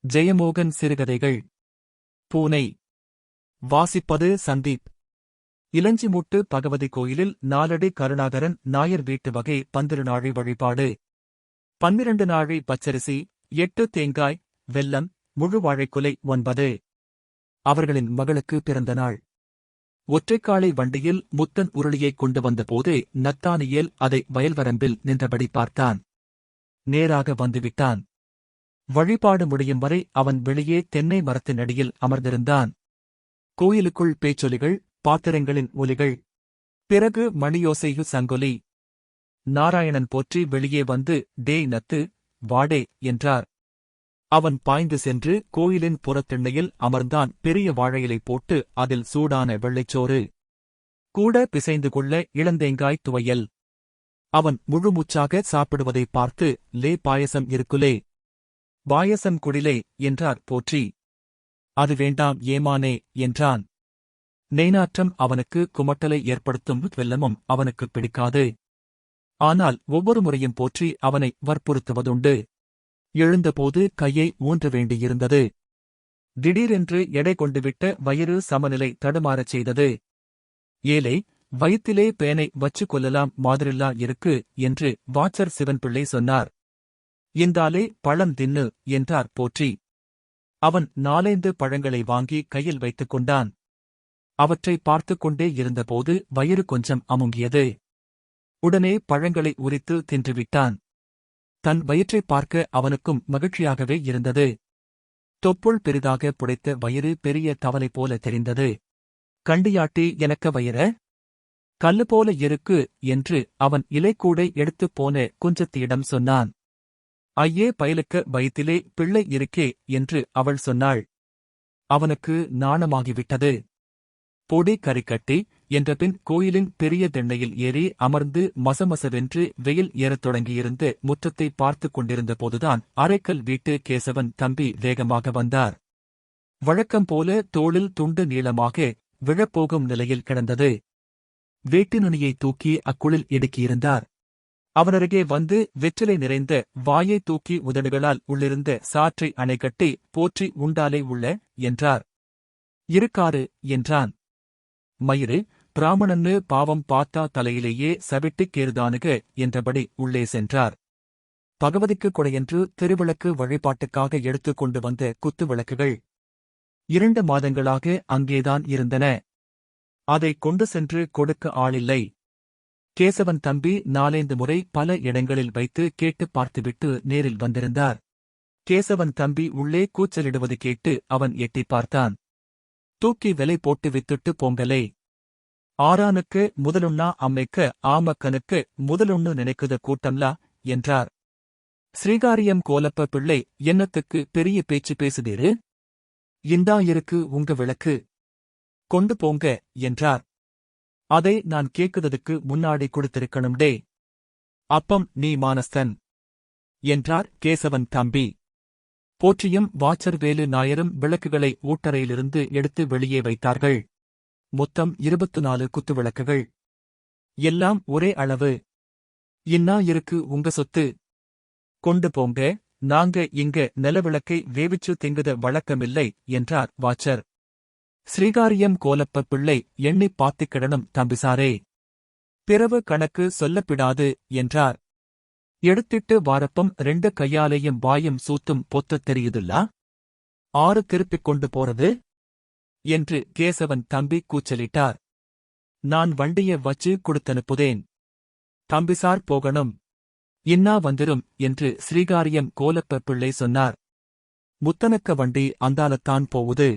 ஜெயமோகன் சிறுகதைகள். பூனை. வாசிப்பது சந்தீப். இலஞ்சிமுட்டு பகவதி கோயிலில் 4 அடி கருணாகரன் நாயர் வீட்டு வகை 12 நாழி வழிபாடு. 12 நாழி பச்சரிசி, 8 தேங்காய், வெல்லம், முழு வாழைக்குலை 9. அவர்களின் மகளுக்கு பிறந்த நாள். ஒற்றைக்காளை வண்டியில் முத்தன் உருளியைக் கொண்டு வந்தபோது நத்தானியேல் அதை வயல்வரம்பில் நின்றபடி பார்த்தான். நேராக வந்துவிட்டான். வழிபாடு முடியும் வரை அவன் வெளியே தென்னை மரத்தினடியில் அமர்ந்திருந்தான். கோயிலுக்குள் பேச்சொலிகள், பாத்திரங்களின் ஒலிகள். பிறகு மணியோசையு சங்கொலி. நாராயணன் போற்றி வெளியே வந்து, டேய் நத்து, வாடே என்றார். அவன் பாய்ந்து சென்று கோயிலின் புறத்திண்ணையில் அமர்ந்தான். பெரிய வாழையிலை போட்டு அதில் சூடான வெள்ளைச்சோறு கூட பிசைந்து கொள்ள இளந்தேங்காய் துவையல். அவன் முழுமூச்சாக சாப்பிடுவதை பார்த்து, லே பாயசம் இருக்குலே, பாயசம் குடிலே என்றார் போற்றி. அது வேண்டாம் ஏமானே என்றான். நெய்நாற்றம் அவனுக்கு குமட்டலை ஏற்படுத்தும், வெல்லமும் அவனுக்குப் பிடிக்காது. ஆனால் ஒவ்வொரு முறையும் போற்றி அவனை வற்புறுத்துவதுண்டு. எழுந்தபோது கையை ஊன்ற வேண்டியிருந்தது. திடீரென்று எடை கொண்டுவிட்ட வயிறு சமநிலை தடுமாறச் செய்தது. ஏலே, வயிற்றிலே பேனை வச்சு கொள்ளலாம் மாதிரில்லா இருக்கு என்று வாச்சர் சிவன்பிள்ளை சொன்னார். இந்தாலே பழம் தின்னு என்றார் போற்றி. அவன் 4 பழங்களை வாங்கி கையில் வைத்துக் கொண்டான். அவற்றை பார்த்துக் கொண்டே இருந்தபோது வயிறு கொஞ்சம் அமுங்கியது. உடனே பழங்களை உரித்து தின்றுவிட்டான். தன் வயிற்றைப் பார்க்க அவனுக்கும் மகிழ்ச்சியாகவே இருந்தது. தொப்புள் பெரிதாக புடைத்த வயிறு பெரிய தவலை போல தெரிந்தது. கண்டியாட்டி எனக்கு வயிற கல்லு போல இருக்கு என்று அவன் இலைக்கூடை எடுத்துப் போன குஞ்சத்தியிடம் சொன்னான். ஐயே பயலுக்க வயிற்றிலே பிள்ளை இருக்கே என்று அவள் சொன்னாள். அவனுக்கு நாணமாகிவிட்டது. பொடி கறிக்கட்டி என்றபின் கோயிலின் பெரிய திண்ணையில் ஏறி அமர்ந்து மசமசவென்று வெயில் ஏறத் தொடங்கியிருந்த முற்றத்தை பார்த்துக் கொண்டிருந்த போதுதான் அரைக்கல் வீட்டு கேசவன் தம்பி வேகமாக வந்தார். வழக்கம்போல தோளில் துண்டு நீளமாக விழப்போகும் நிலையில் கிடந்தது. வேட்டினுணியை தூக்கி அக்குளில் இடுக்கியிருந்தார். அவனருகே வந்து வெற்றிலை நிறைந்த வாயை தூக்கி உதடுகளால் உள்ளிருந்த சாற்றை அணைகட்டி, போற்றி உண்டாலே உள்ள என்றார். இருக்காரு என்றான். மயிறு, பிராமணன்னு பாவம் பார்த்தா தலையிலேயே சவிட்டிக் கேறுதானுக என்றபடி உள்ளே சென்றார். பகவதிக்கு கொடையென்று திருவிளக்கு வழிபாட்டுக்காக எடுத்துக் கொண்டு வந்த குத்து விளக்குகள் 2 மாதங்களாக அங்கேதான் இருந்தன. அதைக் கொண்டு சென்று கொடுக்க ஆளில்லை. கேசவன் தம்பி 4 முறை பல இடங்களில் வைத்து கேட்டுப் பார்த்துவிட்டு நேரில் வந்திருந்தார். கேசவன் தம்பி உள்ளே கூச்சலிடுவது கேட்டு அவன் எட்டிப் பார்த்தான். தூக்கி விலை போட்டு வித்துட்டு போங்கலே. ஆரானுக்கு முதலுண்ணா அம்மைக்க ஆமக்கனுக்கு முதலுண்ணு நினைக்குத கூட்டம்லா என்றார். ஸ்ரீகாரியம் கோலப்ப பிள்ளை என்னத்துக்கு பெரிய பேச்சு பேசுதீரு? இந்தா இருக்கு உங்க விளக்கு, கொண்டு போங்க என்றார். அதை நான் கேக்குததுக்கு முன்னாடி கொடுத்திருக்கணும் டே. அப்பம் நீ மானஸ்தன் என்றார் கேசவன் தம்பி. போற்றியும் வாச்சர் வேலு நாயரும் விளக்குகளை ஊட்டறையிலிருந்து எடுத்து வெளியே வைத்தார்கள். மொத்தம் 24 குத்துவிளக்குகள். எல்லாம் ஒரே அளவு. இன்னா இருக்கு உங்க சொத்து, கொண்டு போங்க, நாங்க இங்க நிலவிளக்கை வேவிச்சு திங்குத வழக்கமில்லை என்றார் வாச்சர். ஸ்ரீகாரியம் கோலப்ப பிள்ளை எண்ணிப் பாத்திக்கிடணும் தம்பிசாரே, பிறவு கணக்கு சொல்லப்பிடாது என்றார். எடுத்திட்டு வாரப்பம் 2 கையாலேயும் வாயும் சூத்தும் பொத்தத் தெரியுதுல்லா, 6 திருப்பிக் கொண்டு போறது என்று கேசவன் தம்பி கூச்சலிட்டார். நான் வண்டிய வச்சு கொடுத்தனுப்புதேன், தம்பிசார் போகணும், இன்னா வந்துரும் என்று ஸ்ரீகாரியம் கோலப்ப பிள்ளை சொன்னார். முத்தனக்க வண்டி அந்தாலத்தான் போவுது,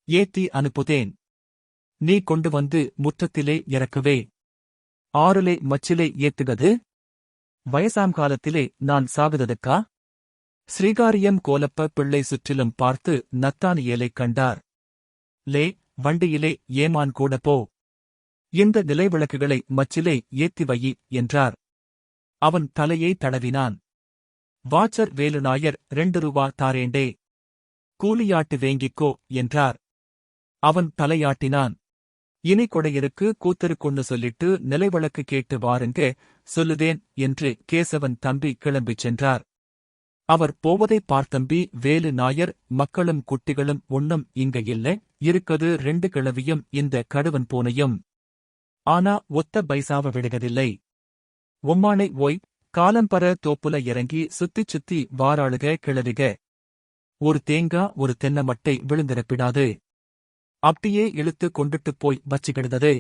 ஏத்தி அனுப்புதேன், நீ கொண்டு வந்து முற்றத்திலே இறக்குவே, ஆறுலே மச்சிலே ஏத்துகது, வயசாம் காலத்திலே நான் சாகுததுக்கா? ஸ்ரீகாரியம் கோலப்ப பிள்ளை சுற்றிலும் பார்த்து நத்தானியேலைக் கண்டார். லே, வண்டியிலே ஏமான் கூட போ, இந்த நிலைவிளக்குகளை மச்சிலே ஏத்தி வையி என்றார். அவன் தலையை தடவினான். வாச்சர் வேலுநாயர் 2 ரூபா தாரேண்டே, கூலியாட்டு வேங்கிக்கோ என்றார். அவன் தலையாட்டினான். இனி கொடையிருக்கு கூத்தருக்குன்னு சொல்லிட்டு நிலைவிளக்கு கேட்டு வாருங்க சொல்லுதேன் என்று கேசவன் தம்பி கிளம்பிச் சென்றார். அவர் போவதைப் பார்த்தம்பி வேலு நாயர், மக்களும் குட்டிகளும் ஒண்ணும் இங்க இல்ல, இருக்கது 2 கிழவியும் இந்த கடுவன் பூனையும். ஆனா ஒத்த பைசாவ விடுகதில்லை. ஒம்மானை ஓய், காலம்பர தோப்புல இறங்கி சுத்திச் சுத்தி வாராளுக கிழவிக. ஒரு தேங்கா ஒரு தென்னை மட்டை விழுந்திரப்பிடாது. அப்படியே இழுத்து கொண்டுட்டுப் போய் வச்சுக்கிடுதது.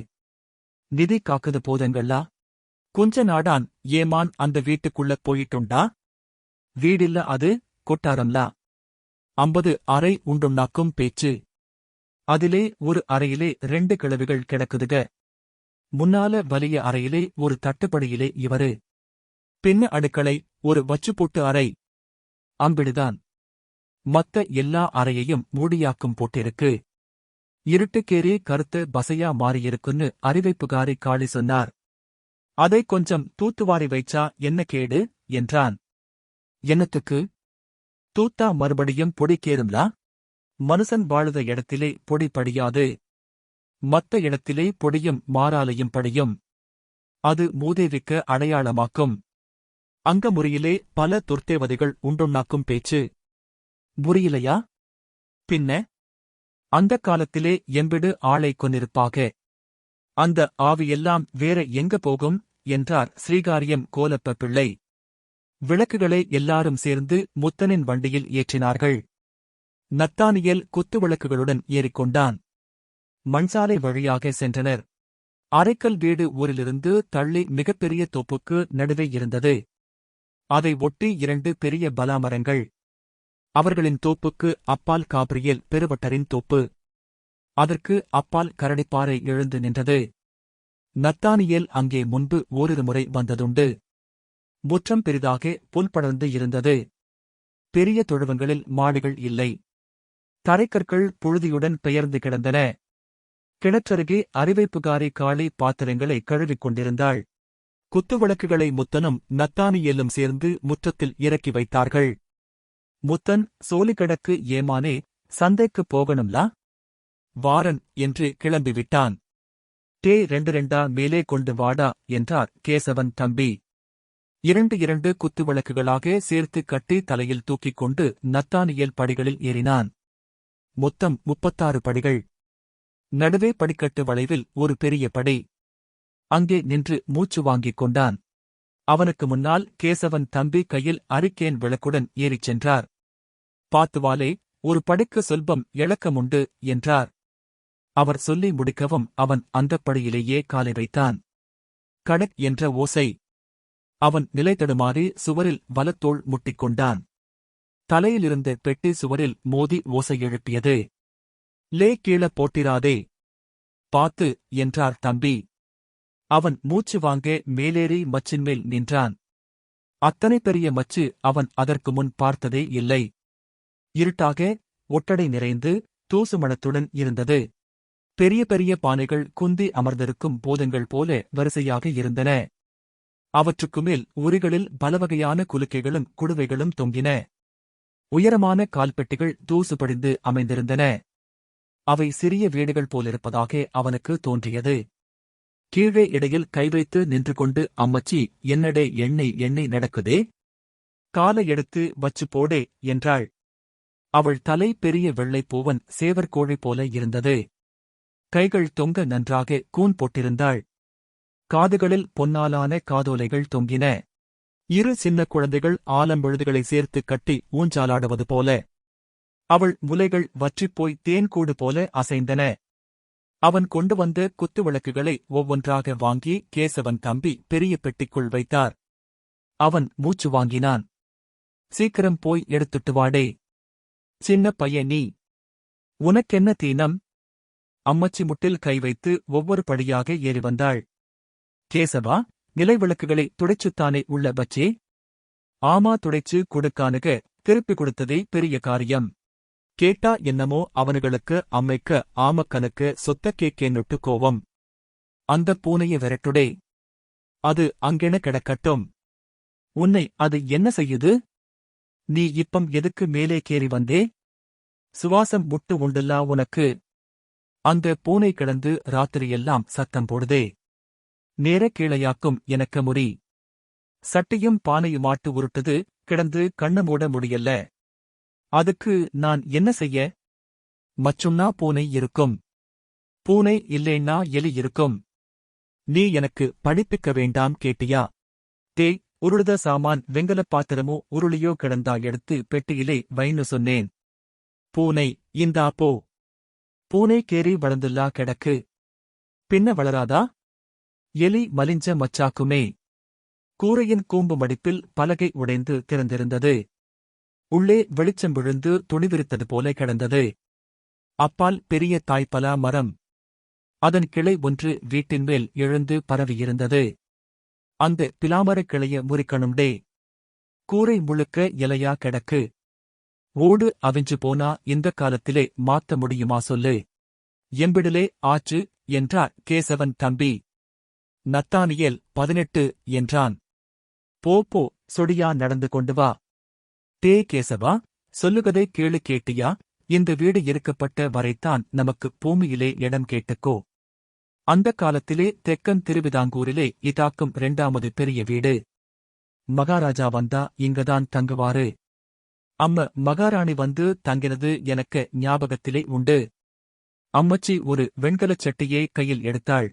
நிதி காக்குது போதங்களா? கொஞ்ச நாடான் ஏமான் அந்த வீட்டுக்குள்ள போயிட்டுண்டா? வீடில்ல அது, கொட்டாரம்லா. 50 அறை உண்டுண்ணாக்கும் பேச்சு. அதிலே ஒரு அறையிலே 2 கிழவிகள் கிடக்குதுக. முன்னால வலிய அறையிலே ஒரு தட்டுப்படியிலே இவரு. பின்ன அடுக்களை, ஒரு வச்சுப்போட்டு அறை. அம்பிடுதான். மத்த எல்லா அறையையும் மூடியாக்கும் போட்டிருக்கு. இருட்டுக்கேறி கருத்து பசையா மாறியிருக்குன்னு அறிவிப்புகாரி காளி சொன்னார். அதை கொஞ்சம் தூத்துவாரி வைச்சா என்ன கேடு, என்றான். என்னத்துக்கு? தூத்தா மறுபடியும் பொடி கேறும்லா? மனுஷன் வாழுத இடத்திலே பொடி படியாது. மத்த இடத்திலே பொடியும் மாறாலையும் படியும். அது மூதேவிக்க அடையாளமாக்கும். அங்க முறியிலே பல துர்த்தேவதைகள் உண்டுண்ணாக்கும் பேச்சு. முறியிலையா? பின்ன? அந்தக் காலத்திலே எம்பிடு ஆளை கொன்னிருப்பாக. அந்த ஆவியெல்லாம் வேற எங்க போகும், என்றார் ஸ்ரீகாரியம் கோலப்ப பிள்ளை. விளக்குகளை எல்லாரும் சேர்ந்து முத்தனின் வண்டியில் ஏற்றினார்கள். நத்தானியல் குத்துவிளக்குகளுடன் ஏறிக்கொண்டான். மண்சாலை வழியாக சென்றனர். அரைக்கல் வீடு ஊரிலிருந்து தள்ளி மிகப்பெரிய தோப்புக்கு நடுவே இருந்தது. அதை ஒட்டி 2 பெரிய பலாமரங்கள். அவர்களின் தோப்புக்கு அப்பால் காப்ரியேல் பெருவட்டரின் தோப்பு. அதற்கு அப்பால் கரடிப்பாறை எழுந்து நின்றது. நத்தானியேல் அங்கே முன்பு ஓரிரு முறை வந்ததுண்டு. முற்றம் பெரிதாக புல் படர்ந்து இருந்தது. பெரிய தொழுவங்களில் மாடிகள் இல்லை. தரைக்கற்கள் புழுதியுடன் பெயர்ந்து கிடந்தன. கிணற்றருகே அறிவைப்புகாரி காளி பாத்திரங்களை கழுவிக் கொண்டிருந்தாள். குத்துவிளக்குகளை முத்தனும் நத்தானியேலும் சேர்ந்து முற்றத்தில் இறக்கி வைத்தார்கள். முத்தன், சோலிகடக்கு ஏமானே, சந்தைக்குப் போகணும்லா? வாரன் என்று கிளம்பிவிட்டான். டே 2 மேலே கொண்டு வாடா, என்றார் கேசவன் தம்பி. 2 குத்துவிளக்குகளாக சேர்த்து கட்டி தலையில் தூக்கிக் கொண்டு நத்தானியேல் படிகளில் ஏறினான். மொத்தம் 36 படிகள். நடுவே படிக்கட்டு வளைவில் ஒரு பெரிய படி. அங்கே நின்று மூச்சு வாங்கிக் கொண்டான். அவனுக்கு முன்னால் கேசவன் தம்பி கையில் அரிக்கேன் விளக்குடன் ஏறிச் சென்றார். பாத்துவாலே, ஒரு படிக்கு சொல்பம் இழக்கமுண்டு, என்றார். அவர் சொல்லி முடிக்கவும் அவன் அந்தப் படியிலேயே காலை வைத்தான். கடக் என்ற ஓசை. அவன் நிலை தடுமாறி சுவரில் வலத்தோள் முட்டிக்கொண்டான். தலையிலிருந்த பெட்டி சுவரில் மோதி ஓசை எழுப்பியது. லே கீழ போட்டிராதே. பாத்து, என்றார் தம்பி. அவன் மூச்சு வாங்க மேலேறி மச்சின்மேல் நின்றான். அத்தனை பெரிய மச்சு அவன் அதற்கு முன் பார்த்ததே இல்லை. இருட்டாக, ஒட்டடை நிறைந்து, தூசு மணத்துடன் இருந்தது. பெரிய பெரிய பானைகள் குந்தி அமர்ந்திருக்கும் போதங்கள் போல வரிசையாக இருந்தன. அவற்றுக்குமேல் உரிகளில் பலவகையான குலுக்கைகளும் குடுவைகளும் தொங்கின. உயரமான கால்பெட்டிகள் தூசு படிந்து அமைந்திருந்தன. அவை சிறிய வீடுகள் போலிருப்பதாக அவனுக்கு தோன்றியது. கீழே இடையில் கைவைத்து நின்று கொண்டு அம்மச்சி, என்னடே எண்ணெய் நடக்குதே? காலை எடுத்து வச்சு போடே, என்றாள். அவள் தலை பெரிய வெள்ளைப் பூவன் சேவற்கோழி போல இருந்தது. கைகள் தொங்க நன்றாக கூன் போட்டிருந்தாள். காதுகளில் பொன்னாலான காதோலைகள் தொங்கின. 2 சின்ன குழந்தைகள் ஆலம்பழுதுகளை சேர்த்து கட்டி ஊஞ்சாலாடுவது போல. அவள் முலைகள் வற்றிப்போய் தேன்கூடு போல அசைந்தன. அவன் கொண்டு வந்த குத்துவிளக்குகளை ஒவ்வொன்றாக வாங்கி கேசவன் தம்பி பெரிய பெட்டிக்குள் வைத்தார். அவன் மூச்சு வாங்கினான். சீக்கிரம் போய் எடுத்துட்டு வாடே. சின்ன பையன் நீ. உனக்கென்ன தீனம்? அம்மச்சி முட்டில் கை வைத்து ஒவ்வொரு படியாக ஏறி வந்தாள். கேசவா, நிலைவிளக்குகளை துடைச்சுத்தானே உள்ள பச்சே? ஆமா, துடைச்சு கொடுக்கானுக, திருப்பி கொடுத்ததே பெரிய காரியம். கேட்டா என்னமோ அவனுங்களுக்கு அம்மைக்க ஆமக்கனுக்கு சொத்த கேக்கேன்னுட்டு கோவம். அந்தப் பூனைய விரட்டுடே. அது அங்கென கிடக்கட்டும். உன்னை அது என்ன செய்யுது? நீ இப்பம் எதுக்கு மேலே கேறி வந்தே? சுவாசம் முட்டு உண்டுல்லா உனக்கு? அந்த பூனை கிடந்து ராத்திரியெல்லாம் சத்தம் போடுதே. நேர கீழையாக்கும் எனக்கு முறி. சட்டியும் பானையுமாட்டு உருட்டுது, கிடந்து கண்ண மூட முடியல. அதுக்கு நான் என்ன செய்ய? மச்சுன்னா பூனை இருக்கும். பூனை இல்லேன்னா எலி இருக்கும். நீ எனக்கு படிப்பிக்க வேண்டாம் கேட்டியா? டேய், உருளுத சாமான் வெங்கலப் பாத்திரமோ உருளியோ கிடந்தா எடுத்து பெட்டியிலே வைன்னு சொன்னேன். பூனை, இந்தா போ. பூனை கேரி வளர்ந்துல்லா கிடக்கு. பின்ன வளராதா? எலி மலிஞ்ச மச்சாக்குமே. கூரையின் கூம்பு மடிப்பில் பலகை உடைந்து திறந்திருந்தது. உள்ளே வெளிச்சம் விழுந்து துணிவிரித்தது போல கிடந்தது. அப்பால் பெரிய தாய்ப்பலா மரம். அதன் கிளை ஒன்று வீட்டின் மேல் எழுந்து பரவியிருந்தது. அந்த பிலாமரக் கிளைய முறிக்கணும்டே. கூரை முழுக்க இலையா கிடக்கு. ஓடு அவிஞ்சு போனா இந்தக் காலத்திலே மாத்த முடியுமா சொல்லு? எம்பிடிலே ஆச்சு என்றார் கேசவன் தம்பி. நத்தானியேல் 18 என்றான். போ போ, சொடியா நடந்து கொண்டு வா. டே கேசவா, சொல்லுகதை கேளு கேட்டியா? இந்த வீடு இருக்கப்பட்ட வரைத்தான் நமக்கு பூமியிலே இடம் கேட்டுக்கோ. அந்தக் காலத்திலே தெக்கன் திருவிதாங்கூரிலே இதாக்கும் 2வது பெரிய வீடு. மகாராஜா வந்தா இங்கதான் தங்குவாரு. அம்ம மகாராணி வந்து தங்கினது எனக்கு ஞாபகத்திலே உண்டு. அம்மச்சி ஒரு வெண்கலச் சட்டியை கையில் எடுத்தாள்.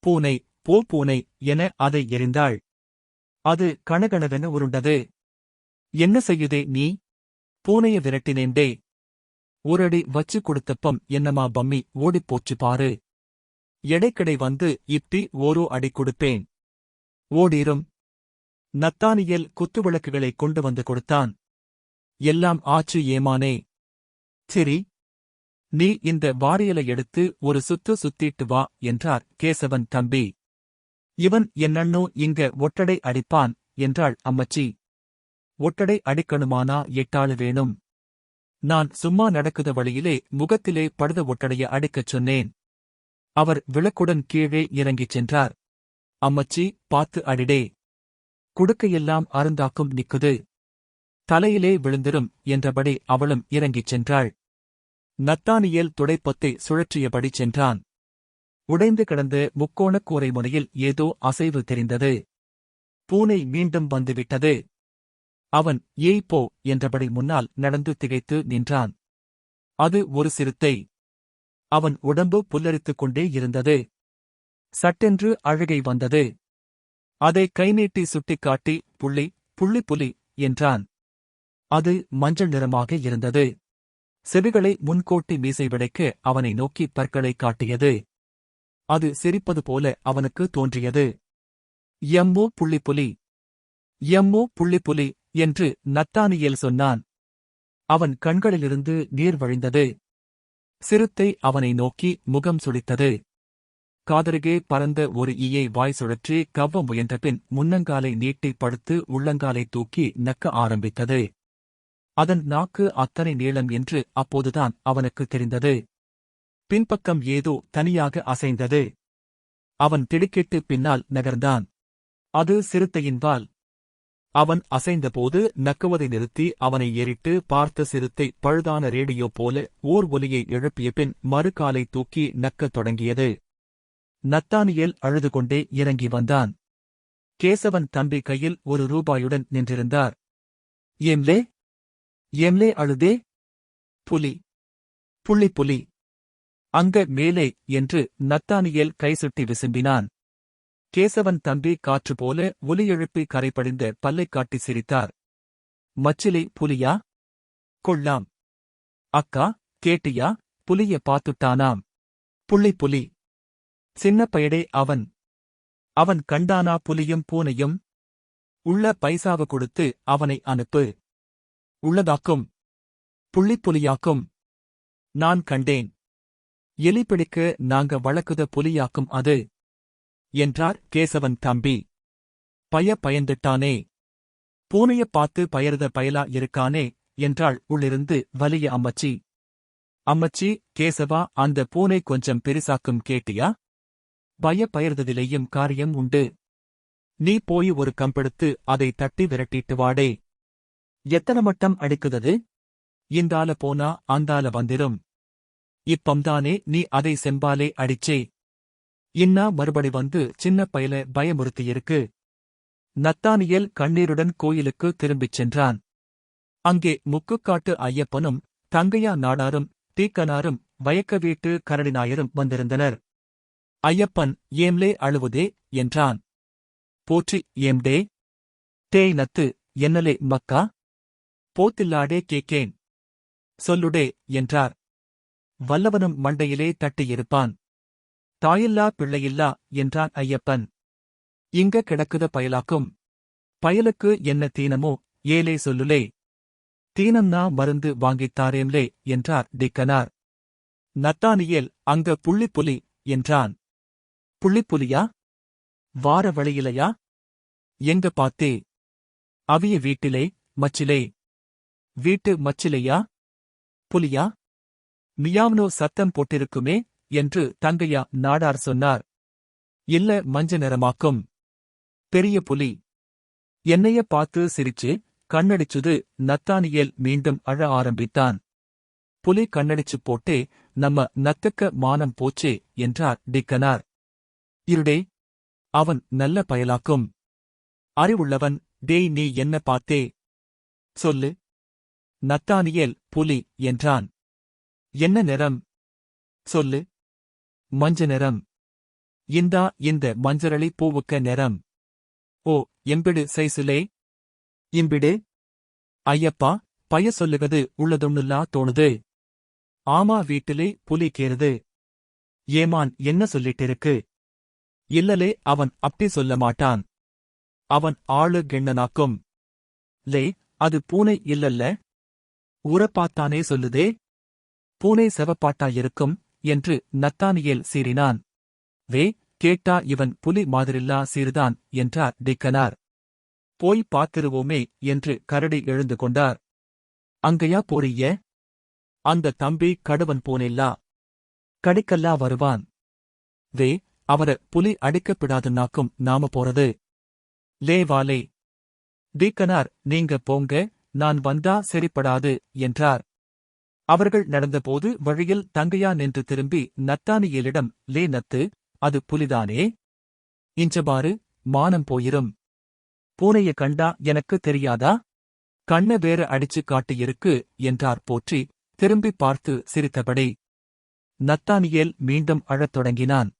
பூனை, போ பூனை என அதை எறிந்தாள். அது கணகணவென உருண்டது. என்ன செய்யுதே நீ? பூனைய விரட்டினேன்டே. ஒரடி வச்சு கொடுத்தப்பம் என்னமா பம்மி ஓடிப்போச்சு பாரு. எடைக்கடை வந்து இப்படி ஓரோ அடி கொடுப்பேன். ஓடீரும். நத்தானியேல் குத்துவிளக்குகளை கொண்டு வந்து கொடுத்தான். எல்லாம் ஆச்சு ஏமானே. சரி, நீ இந்த வாரியலை எடுத்து ஒரு சுத்து சுத்திட்டு வா என்றார் கேசவன் தம்பி. இவன் என்னண்ணோ இங்க ஒட்டடை அடிப்பான் என்றாள் அம்மச்சி. ஒட்டடை அடிக்கணுமானா 8 ஆளு வேணும். நான் சும்மா நடக்குத வழியிலே முகத்திலே படுத ஒட்டடைய அடிக்கச் சொன்னேன். அவர் விளக்குடன் கீழே இறங்கிச் சென்றார். அம்மச்சி, பாத்து அடிடே. குடுக்கையெல்லாம் அருந்தாக்கும் நிக்குது. தலையிலே விழுந்திரும் என்றபடி அவளும் இறங்கிச் சென்றாள். நத்தானியேல் துடைப்பத்தை சுழற்றியபடி சென்றான். உடைந்து கிடந்த முக்கோணக் கூரை முனையில் ஏதோ அசைவு தெரிந்தது. பூனை மீண்டும் வந்துவிட்டது. அவன் ஏய் போ என்றபடி முன்னால் நடந்து திகைத்து நின்றான். அது ஒரு சிறுத்தை. அவன் உடம்பு புல்லரித்துக் கொண்டே இருந்தது. சட்டென்று அழுகை வந்தது. அதை கைநீட்டி சுட்டிக்காட்டி புள்ளி புள்ளி புலி என்றான். அது மஞ்சள் நிறமாக இருந்தது. செவிகளை முன்கோட்டி மீசை விடைக்க அவனை நோக்கி பற்களை காட்டியது. அது சிரிப்பது போல அவனுக்கு தோன்றியது. எம்மோ புள்ளி புலி, எம்மோ புள்ளி புலி என்று நத்தானியேல் சொன்னான். அவன் கண்களிலிருந்து நீர் வழிந்தது. சிறுத்தை அவனை நோக்கி முகம் சுளித்தது. காதருகே பறந்த ஒரு ஈயை வாய் சுழற்றி கவ்வ முயன்றபின் முன்னங்காலை நீட்டி படுத்து உள்ளங்காலை தூக்கி நக்க ஆரம்பித்தது. அதன் நாக்கு அத்தனை நீளம் என்று அப்போதுதான் அவனுக்கு தெரிந்தது. பின்பக்கம் ஏதோ தனியாக அசைந்தது. அவன் திடுக்கிட்டு பின்னால் நகர்ந்தான். அது சிறுத்தையின் வால். அவன் அசைந்தபோது நக்குவதை நிறுத்தி அவனை ஏறிட்டு பார்த்த சிறுத்தை பழுதான ரேடியோ போல ஓர் ஒலியை எழுப்பிய பின் மறுகாலை தூக்கி நக்கத் தொடங்கியது. நத்தானியேல் அழுதுகொண்டே இறங்கி வந்தான். கேசவன் தம்பி கையில் ஒரு ரூபாயுடன் நின்றிருந்தார். ஏம்லே ஏம்லே அழுதே? புலி புள்ளி புலி அங்க மேலே என்று நத்தானியேல் கைசுட்டி விசும்பினான். கேசவன் தம்பி காற்று போல ஒலி எழுப்பி கரைபடிந்த பல்லைக் காட்டி சிரித்தார். மச்சிலை புலியா? கொள்ளாம். அக்கா, கேட்டியா? புலிய பாத்துட்டானாம். புள்ளி புலி. சின்ன பயடே அவன். அவன் கண்டானா புலியும் பூனையும்? உள்ள பைசாவு கொடுத்து அவனை அனுப்பு. உள்ளதாக்கும். புள்ளிப்புலியாக்கும். நான் கண்டேன். எலி பிடிக்க நாங்க வளக்குத புலியாக்கும் அது என்றார் கேசவன் தம்பி. பயந்துட்டானே. பூனைய பார்த்து பயருத பயலா இருக்கானே என்றாள் உள்ளிருந்து வலிய அம்மச்சி. அம்மச்சி, கேசவா, அந்த பூனை கொஞ்சம் பெரிசாக்கும் கேட்டியா? பயர்ததிலேயும் காரியம் உண்டு. நீ போய் ஒரு கம்பெடுத்து அதை தட்டி விரட்டிட்டு வாடே. எத்தனை மட்டம் அடிக்குதது? இந்தால போனா அந்தால வந்திரும். இப்பம்தானே நீ அதை செம்பாலே அடிச்சே. இன்னா மறுபடி வந்து சின்ன பயல பயமுறுத்தியிருக்கு. நத்தானியேல் கண்ணீருடன் கோயிலுக்கு திரும்பிச் சென்றான். அங்கே முக்குக்காட்டு ஐயப்பனும் தங்கையா நாடாரும் தீக்கனாரும் வயக்க வீட்டு கரடிநாயரும் வந்திருந்தனர். ஐயப்பன், ஏம்லே அழுவுதே என்றான். போற்றி, ஏம்டே? டேய் நத்து, என்னலே மக்கா? போத்தில்லாடே கேக்கேன். சொல்லுடே என்றார். வல்லவனும் மண்டையிலே தட்டியிருப்பான். தாயில்லா பிள்ளையில்லா என்றான் ஐயப்பன். இங்க கிடக்குத பயலாக்கும். பயலுக்கு என்ன தீனமோ ஏலே சொல்லுலே. தீனம்னா மருந்து வாங்கித்தாரேம்லே என்றார் டிக்கனார். நத்தானியேல், அங்க புள்ளிப்புலி என்றான். புள்ளிப்புலியா? வார வழியிலையா? எங்க பாத்தே? அவிய வீட்டிலே, மச்சிலே. வீட்டு மச்சிலையா? புலியா? மியாவ்னோ சத்தம் போட்டிருக்குமே என்று தங்கையா நாடார் சொன்னார். இல்ல, மஞ்ச நிறமாக்கும். பெரிய புலி. என்னைய பார்த்து சிரிச்சு கண்ணடிச்சுது. நத்தானியேல் மீண்டும் அழ ஆரம்பித்தான். புலி கண்ணடிச்சு போட்டே நம்ம நத்துக்க மானம் போச்சே என்றார் டிக்கனார். இருடே, அவன் நல்ல பயலாக்கும். அறிவுள்ளவன். டேய், நீ என்ன பார்த்தே? சொல்லு. நத்தானியேல், புலி என்றான். என்ன நிறம்? சொல்லு. மஞ்ச நிறம். இந்தா இந்த மஞ்சரளி பூவுக்க நிறம். ஓ, எம்பிடு சைசுலே. இம்பிடு. ஐயப்பா, பய சொல்லுவது உள்ளதொன்னுல்லா தோணுது. ஆமா, வீட்டிலே புலி கேருது. ஏமான் என்ன சொல்லிட்டிருக்கு? இல்லலே, அவன் அப்படி சொல்ல மாட்டான். அவன் ஆளு கெண்ணனாக்கும். லே, அது பூனை இல்லல்ல. ஊரப்பாத்தானே சொல்லுதே. பூனை செவப்பாட்டாயிருக்கும் என்று நத்தானியேல் சீறினான். வே, கேட்டா இவன் புலி மாதிரில்லா சீர்தான் என்றார் டிக்கனார். போய் பாத்திருவோமே என்று கரடி எழுந்து கொண்டார். அங்கையா போறிய? அந்த தம்பி கடுவன் போனில்லா. கடிக்கல்லா வருவான். வே, அவர புலி அடிக்கப்படாதுன்னாக்கும் நாம போறது. லே வாலே. டீக்கனார், நீங்க போங்க, நான் வந்தா சரிப்படாது என்றார். அவர்கள் நடந்தபோது வழியில் தங்கையா நின்று திரும்பி நத்தானியேலிடம், லே நத்து, அது புலிதானே? இஞ்சபாரு, மானம் போயிரும். பூனைய கண்டா எனக்கு தெரியாதா? கண்ண வேற அடிச்சு காட்டியிருக்கு என்றார் போற்றி, திரும்பி பார்த்து சிரித்தபடி. நத்தானியேல் மீண்டும் அழத் தொடங்கினான்.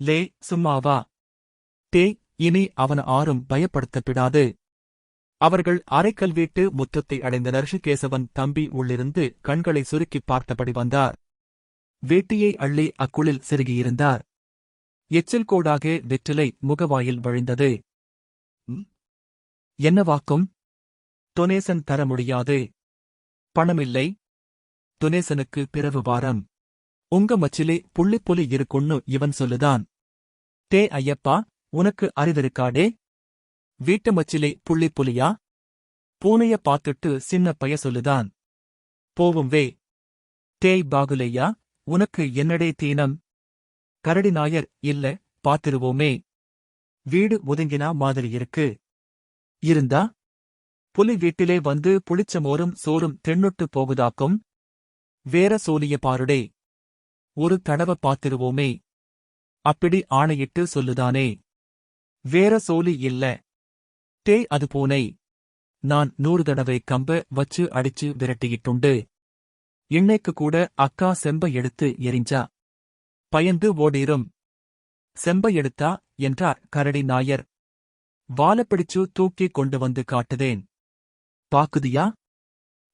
லே, சும்மாவா? டே, இனி அவன ஆரும் பயப்படுத்தப்படாது. அவர்கள் அரைக்கல் வீட்டு முற்றத்தை அடைந்தனர். கேசவன் தம்பி உள்ளிருந்து கண்களை சுருக்கிப் பார்த்தபடி வந்தார். வேட்டியை அள்ளி அக்குளில் செருகியிருந்தார். எச்சில் கோடாக வெற்றிலை முகவாயில் வழிந்தது. என்னவாக்கும்? டொனேசன் தர முடியாது. பணமில்லை. டொனேசனுக்கு பிறவு வாரம். உங்க மச்சிலே புள்ளிப்புலி இருக்குன்னு இவன் சொல்லுதான். டே ஐயப்பா, உனக்கு அறிவிருக்காடே? வீட்டு மச்சிலே புள்ளிப்புலியா? பூனைய பார்த்துட்டு சின்ன பய சொல்லுதான். போவும் வே. டேய் பாகுலையா, உனக்கு என்னடே தீனம்? கரடி நாயர், இல்ல, பாத்திருவோமே. வீடு ஒதுங்கினா மாதிரி இருக்கு. இருந்தா? புலி வீட்டிலே வந்து புளிச்ச மோரும் சோறும் தின்னுட்டு போகுதாக்கும். வேற சோலிய பாருடே. ஒரு தடவ பாத்திருவோமே. அப்படி ஆணையிட்டு சொல்லுதானே. வேற சோலி இல்ல. டே, அது பூனை. நான் 100 தடவை கம்ப வச்சு அடிச்சு விரட்டிக்கிட்டுண்டு. இன்னைக்கு கூட அக்கா செம்ப எடுத்து எரிஞ்சா. பயந்து ஓடிரும். செம்ப எடுத்தா என்றார் கரடி நாயர். வாலப்பிடிச்சு தூக்கிக் கொண்டு வந்து காட்டுதேன். பாக்குதியா?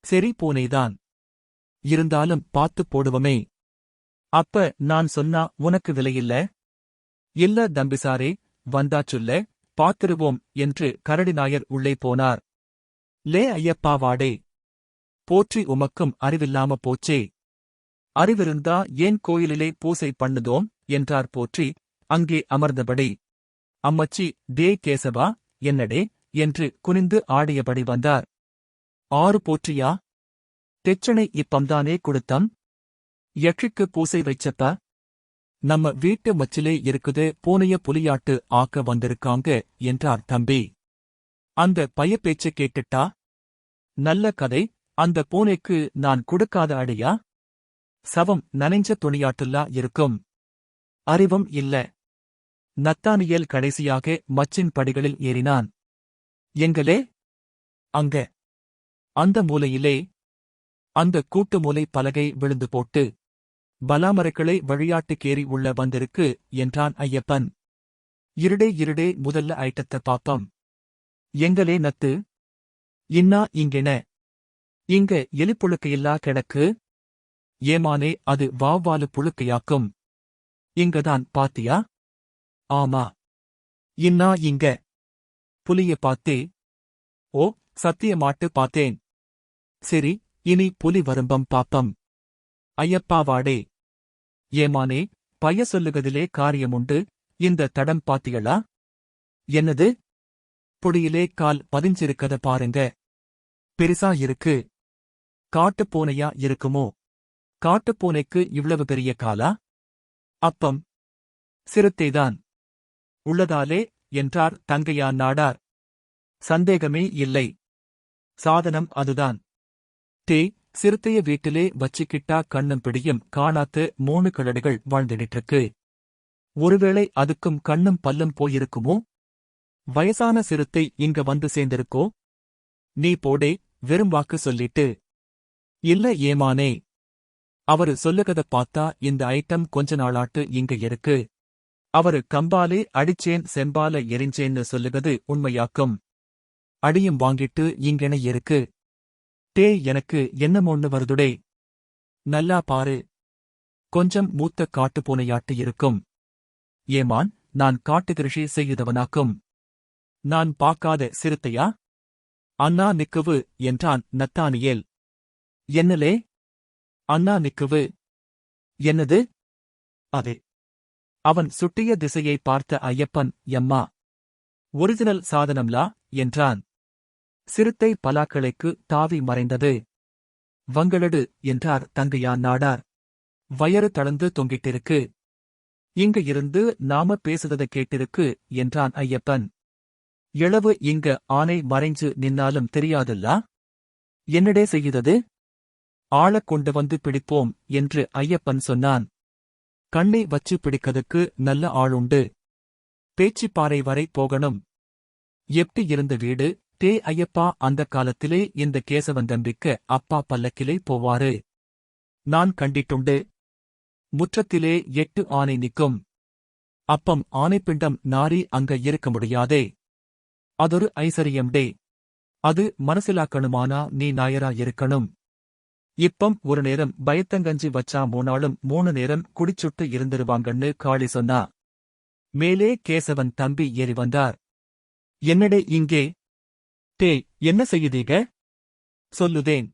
சரி, பூனைதான். இருந்தாலும் பார்த்துப் போடுவமே. அப்ப நான் சொன்னா உனக்கு விலையில்ல? இல்ல தம்பிசாரே, வந்தாச்சுல்ல, பாத்திருவோம் என்று கரடிநாயர் உள்ளே போனார். லே ஐயப்பா வாடே. போற்றி, உமக்கும் அறிவில்லாம போச்சே. அறிவிருந்தா ஏன் கோயிலிலே பூசை பண்ணுதோம் என்றார் போற்றி அங்கே அமர்ந்தபடி. அம்மச்சி, டே கேசவா, என்னடே என்று குனிந்து ஆடியபடி வந்தார். 6 போற்றியா? தெச்சனை இப்பம்தானே கொடுத்தம். யட்சிக்கு பூசை வைச்சப்ப. நம்ம வீட்டு மச்சிலே இருக்குது, பூனைய புலியாட்டு ஆக்க வந்திருக்காங்க என்றார் தம்பி. அந்த பைய பேச்ச கேட்டுட்டா? நல்ல கதை. அந்த பூனைக்கு நான் கொடுக்காத அடியா? சவம் நனைஞ்ச துணியாட்டுல்லா இருக்கும். அறிவும் இல்ல. நத்தானியேல் கடைசியாக மச்சின் படிகளில் ஏறினான். எங்களே? அங்க. அந்த மூலையிலே. அந்த கூட்டு மூலை பலகை விழுந்து போட்டு பலாமரக்கிளை வழியாட்டு கேரி உள்ள வந்திருக்கு என்றான் ஐயப்பன். இருடே இருடே முதல்ல ஐட்டத்த பாப்பம். எங்களே நத்து? இன்னா இங்கென? இங்க எலிப்புழுக்கையில்லா கிடக்கு? ஏமானே அது வாவ்வாலு புழுக்கையாக்கும். இங்கதான் பாத்தியா? ஆமா. இன்னா இங்க? புலிய பாத்தே? ஓ, சத்தியமாட்டு பாத்தேன். சரி, இனி புலி வரும்பம் பாப்பம். ஐயப்பா வாடே. ஏமானே, பைய சொல்லுகதிலே காரியமுண்டு. இந்த தடம் பாத்தியளா? என்னது? பொடியிலே கால் பதிஞ்சிருக்கத பாருங்க. பெரிசா இருக்கு. காட்டுப்பூனையா இருக்குமோ? காட்டுப்பூனைக்கு இவ்வளவு பெரிய காலா? அப்பம். சிறுத்தைதான். உள்ளதாலே என்றார் தங்கையான் நாடார். சந்தேகமே இல்லை. சாதனம் அதுதான். சிறுத்தைய வீட்டிலே வச்சிக்கிட்டா கண்ணும் பிடியும் காணாத்து 3 கழடுகள் வாழ்ந்துடிட்டிருக்கு. ஒருவேளை அதுக்கும் கண்ணும் பல்லும் போயிருக்குமோ? வயசான சிறுத்தை இங்க வந்து சேர்ந்திருக்கோ? நீ போடே, வெறும் வாக்கு சொல்லிட்டு. இல்ல ஏமானே. அவரு சொல்லுகத பார்த்தா இந்த ஐட்டம் கொஞ்ச நாளாட்டு இங்க இருக்கு. அவரு கம்பாலே அடிச்சேன் செம்பால எரிஞ்சேன்னு சொல்லுகது உண்மையாக்கும். அடியும் வாங்கிட்டு இங்கென இருக்கு. எனக்கு என்னமொன்னு வருதுடே. நல்லா பாரு. கொஞ்சம் மூத்த காட்டுப்பூனையாட்டு இருக்கும். ஏமான், நான் காட்டுகிருஷி செய்யுதவனாக்கும். நான் பார்க்காத சிறுத்தையா? அண்ணா நிக்குவு என்றான் நத்தானியேல். என்னலே? அண்ணா நிக்குவு. என்னது? அதே. அவன் சுட்டிய திசையை பார்த்த ஐயப்பன், எம்மா. ஒரிஜினல் சாதனம்லா என்றான். சிறுத்தை பலாக்கிளைக்கு தாவி மறைந்தது. வங்களடு என்றார் தங்கையான் நாடார். வயறு தளர்ந்து தொங்கிட்டிருக்கு. இங்க இருந்து நாம பேசுதத கேட்டிருக்கு என்றான் ஐயப்பன். இளவு இங்க ஆனை மறைஞ்சு நின்னாலும் தெரியாதுல்லா? என்னடே செய்யுதது? ஆளக் கொண்டு வந்து பிடிப்போம் என்று ஐயப்பன் சொன்னான். கண்ணை வச்சு பிடிக்கதுக்கு நல்ல ஆளுண்டு. பேச்சிப்பாறை வரை போகணும். எப்டி இருந்த வீடு? ஐயப்பா அந்த காலத்திலே இந்த கேசவன் தம்பிக்க அப்பா பல்லக்கிலே போவாரு. நான் கண்டிட்டுண்டு. முற்றத்திலே 8 ஆனை நிக்கும். அப்பம் ஆனைப்பிண்டம் நாரி அங்க இருக்க முடியாதே. அதொரு ஐசரியம்டே. அது மனசிலாக்கணுமானா நீ நாயரா இருக்கணும். இப்பம் ஒரு நேரம் பயத்தங்கஞ்சி வச்சா 3 நாளும் 3 நேரம் குடிச்சுட்டு இருந்துருவாங்கன்னு காளி சொன்னா. மேலே கேசவன் தம்பி ஏறி வந்தார். என்னடே இங்கே? என்ன செய்யுதீக? சொல்லுதேன்.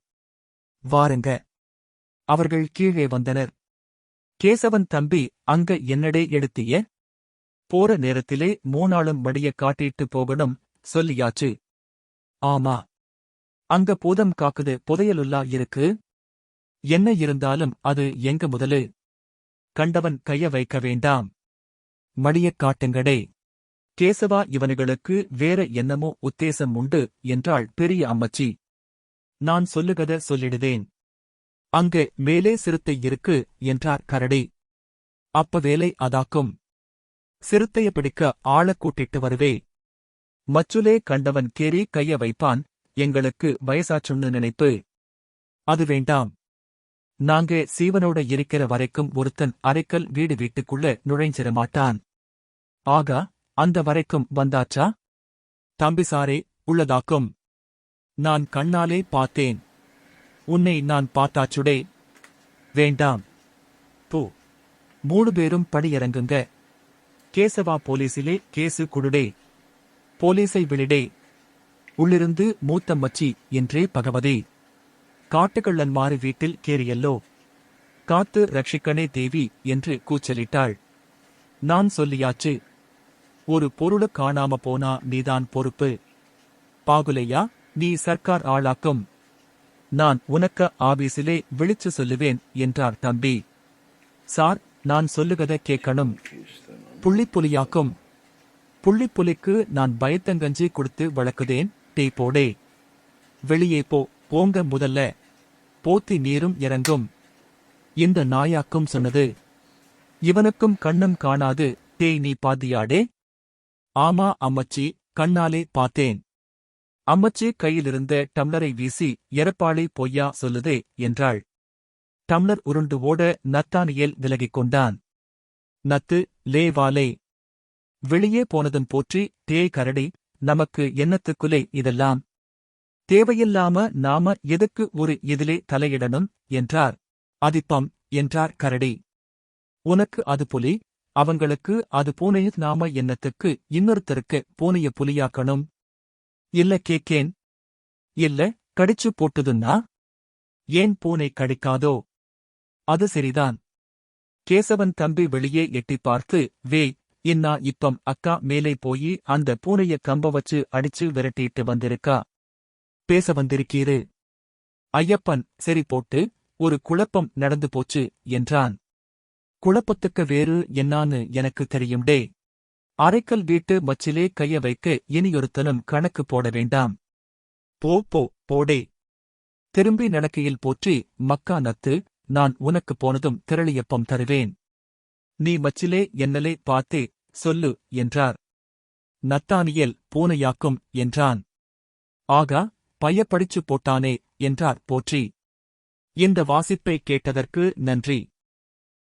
வாருங்க. அவர்கள் கீழே வந்தனர். கேசவன் தம்பி, அங்க என்னடே எடுத்திய? போற நேரத்திலே 3 நாளும் மடிய காட்டிட்டு போகணும் சொல்லியாச்சு. ஆமா. அங்க பூதம் காக்குது புதையலுல்லா இருக்கு. என்ன இருந்தாலும் அது எங்க முதலு. கண்டவன் கைய வைக்க வேண்டாம். மடியக் காட்டுங்கடே. கேசவா, இவனுகளுக்கு வேற என்னமோ உத்தேசம் உண்டு என்றாள் பெரிய அம்மச்சி. நான் சொல்லுகத சொல்லிடுதேன். அங்கே மேலே சிறுத்தை இருக்கு என்றார் கரடி. அப்ப வேலை அதாக்கும். சிறுத்தைய பிடிக்க ஆளக் கூட்டிட்டு வருவே. மச்சுலே கண்டவன் கேரி கைய வைப்பான். எங்களுக்கு வயசாச்சுன்னு நினைப்பு. அது வேண்டாம். நாங்க சீவனோட இருக்கிற வரைக்கும் ஒருத்தன் அரைக்கல் வீட்டுக்குள்ள நுழைஞ்சிரமாட்டான். ஆகா, அந்த வரைக்கும் வந்தாச்சா? தம்பிசாரே, உள்ளதாக்கும். நான் கண்ணாலே பார்த்தேன். உன்னை நான் பார்த்தாச்சுடே. வேண்டாம். போ. 3 பேரும் படியிறங்குங்க. கேசவா, போலீசிலே கேசு குடுடே. போலீஸை விளிடே. உள்ளிருந்து மூத்த மச்சி என்றே பகவதி. காட்டுக்கள்ளன்மாறு வீட்டில் கேரியல்லோ. காத்து ரட்சிக்கனே தேவி என்று கூச்சலிட்டாள். நான் சொல்லியாச்சு. ஒரு பொருளு காணாம போனா நீதான் பொறுப்பு. பாகுலையா, நீ சர்க்கார் ஆளாக்கும். நான் உனக்க ஆபீசிலே விழிச்சு சொல்லுவேன் என்றார் தம்பி. சார், நான் சொல்லுகத கேட்கணும். புள்ளிப்புலியாக்கும். புள்ளிப்புலிக்கு நான் பயத்தங்கஞ்சி கொடுத்து வளர்க்குதேன். போடே. வெளியே போங்க முதல்ல. போத்தி நீரும் இறங்கும். இந்த நாயாக்கும் சொன்னது. இவனுக்கும் கண்ணும் காணாது. நீ பாத்தியாடே? ஆமா அம்மச்சி, கண்ணாலே பார்த்தேன். அம்மச்சி கையிலிருந்த டம்ளரை வீசி எரப்பாளி பொய்யா சொல்லுதே என்றாள். டம்ளர் உருண்டு ஓட நத்தானியேல் விலகிக் கொண்டான். நத்து, லே வாலே. வெளியே போனதும் போற்றி, டேய் கரடி, நமக்கு என்னத்துக்குலே இதெல்லாம்? தேவையில்லாம நாம எதுக்கு ஒரு இதிலே தலையிடணும் என்றார். அதிப்பம் என்றார் கரடி. உனக்கு அது புலி, அவங்களுக்கு அது பூனை, நாம என்னத்துக்கு இன்னொருத்தருக்கு பூனைய புலியாக்கணும்? இல்ல கேக்கேன். இல்ல, கடிச்சு போட்டுதுன்னா? ஏன் பூனை கடிக்காதோ? அது சரிதான். கேசவன் தம்பி வெளியே எட்டிப் பார்த்து, வேய், இன்னா இப்பம் அக்கா மேலே போயி அந்த பூனைய கம்ப வச்சு அடிச்சு விரட்டிட்டு வந்திருக்கா. பேச வந்திருக்கீரு. ஐயப்பன், சரி போட்டு, ஒரு குழப்பம் நடந்து போச்சு என்றான். குழப்பத்துக்கு வேறு என்னான்னு எனக்கு தெரியும்டே. அரைக்கல் வீட்டு மச்சிலே கைய வைக்க இனியொருத்தனும் கணக்கு போட வேண்டாம். போடே. திரும்பி நடக்கையில் போற்றி, மக்கா நத்து, நான் உனக்கு போனதும் திரளியப்பம் தருவேன். நீ மச்சிலே என்னலே பார்த்தே, சொல்லு என்றார். நத்தானியேல், பூனையாக்கும் என்றான். ஆகா, பைய படிச்சு போட்டானே என்றார் போற்றி. இந்த வாசிப்பை கேட்டதற்கு நன்றி.